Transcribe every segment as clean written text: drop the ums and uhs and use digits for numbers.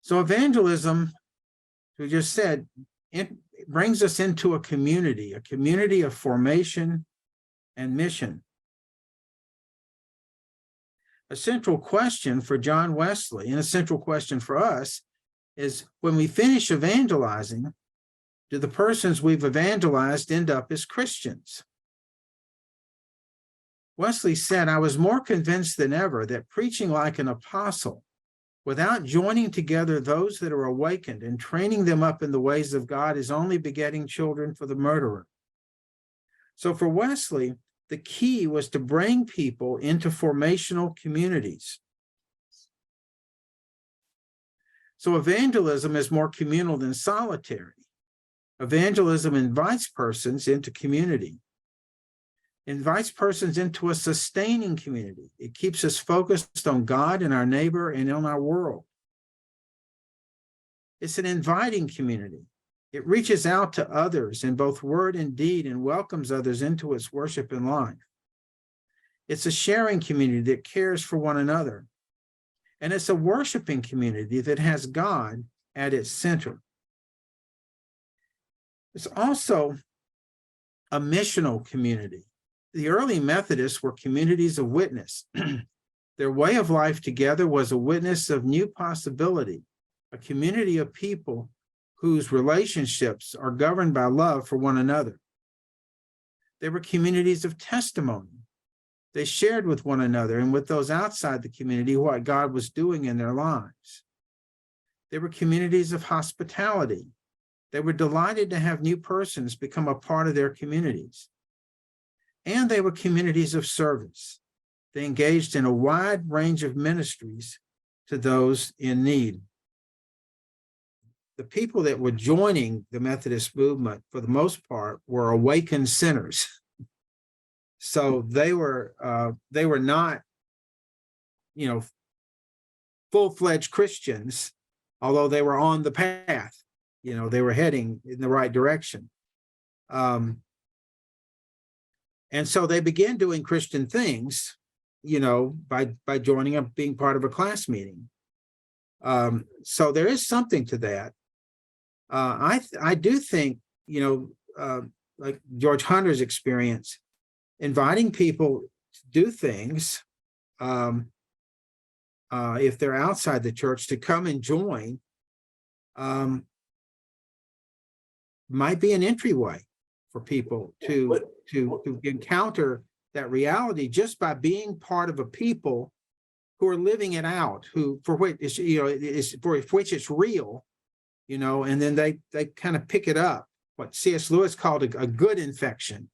So evangelism, we just said, it brings us into a community of formation and mission. A central question for John Wesley, and a central question for us, is when we finish evangelizing, do the persons we've evangelized end up as Christians? Wesley said, I was more convinced than ever that preaching like an apostle, without joining together those that are awakened and training them up in the ways of God, is only begetting children for the murderer. So for Wesley, the key was to bring people into formational communities. So evangelism is more communal than solitary. Evangelism invites persons into community, invites persons into a sustaining community. It keeps us focused on God and our neighbor and on our world. It's an inviting community. It reaches out to others in both word and deed and welcomes others into its worship and life. It's a sharing community that cares for one another. And it's a worshiping community that has God at its center. It's also a missional community. The early Methodists were communities of witness. Their way of life together was a witness of new possibility, a community of people whose relationships are governed by love for one another. They were communities of testimony. They shared with one another and with those outside the community what God was doing in their lives. They were communities of hospitality. They were delighted to have new persons become a part of their communities. And they were communities of service. They engaged in a wide range of ministries to those in need. The people that were joining the Methodist movement, for the most part, were awakened sinners. So they were not, full-fledged Christians, although they were on the path. They were heading in the right direction. And so they began doing Christian things, by joining up, being part of a class meeting. So there is something to that. I do think, like George Hunter's experience, inviting people to do things, if they're outside the church, to come and join, might be an entryway for people to encounter that reality just by being part of a people who are living it out, for which it's real, and then they kind of pick it up, what C.S. Lewis called a good infection,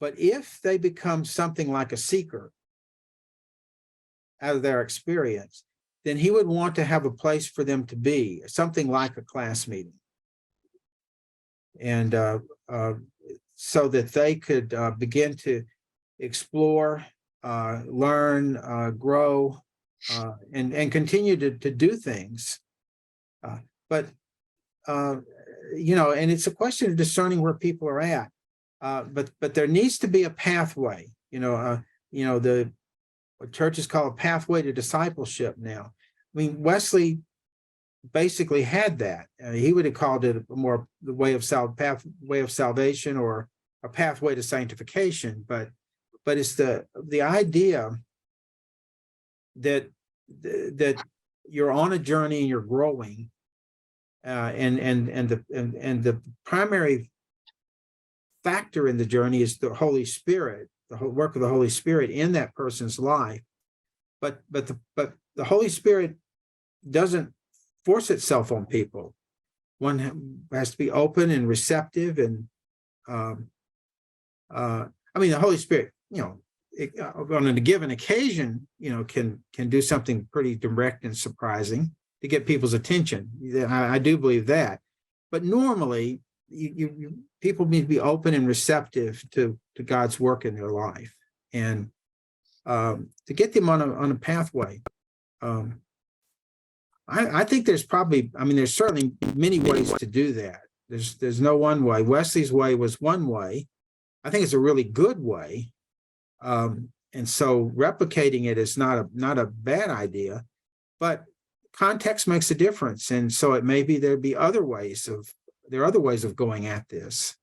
But if they become something like a seeker out of their experience, then he would want to have a place for them to be, something like a class meeting. And so that they could begin to explore, learn, grow, and continue to do things. And it's a question of discerning where people are at. But there needs to be a pathway. What churches call a pathway to discipleship now. I mean, Wesley basically had that. He would have called it more the way of salvation, or a pathway to sanctification. But it's the idea that you're on a journey and you're growing, and the primary factor in the journey is the Holy Spirit, the whole work of the Holy Spirit in that person's life. But the Holy Spirit doesn't force itself on people. One has to be open and receptive, and the Holy Spirit, on a given occasion, can do something pretty direct and surprising to get people's attention. I do believe that, but normally people need to be open and receptive to God's work in their life, and to get them on a pathway. I think there's there's certainly many ways to do that. There's no one way. Wesley's way was one way. I think it's a really good way. And so replicating it is not a bad idea. But context makes a difference. And so it may be there are other ways of going at this.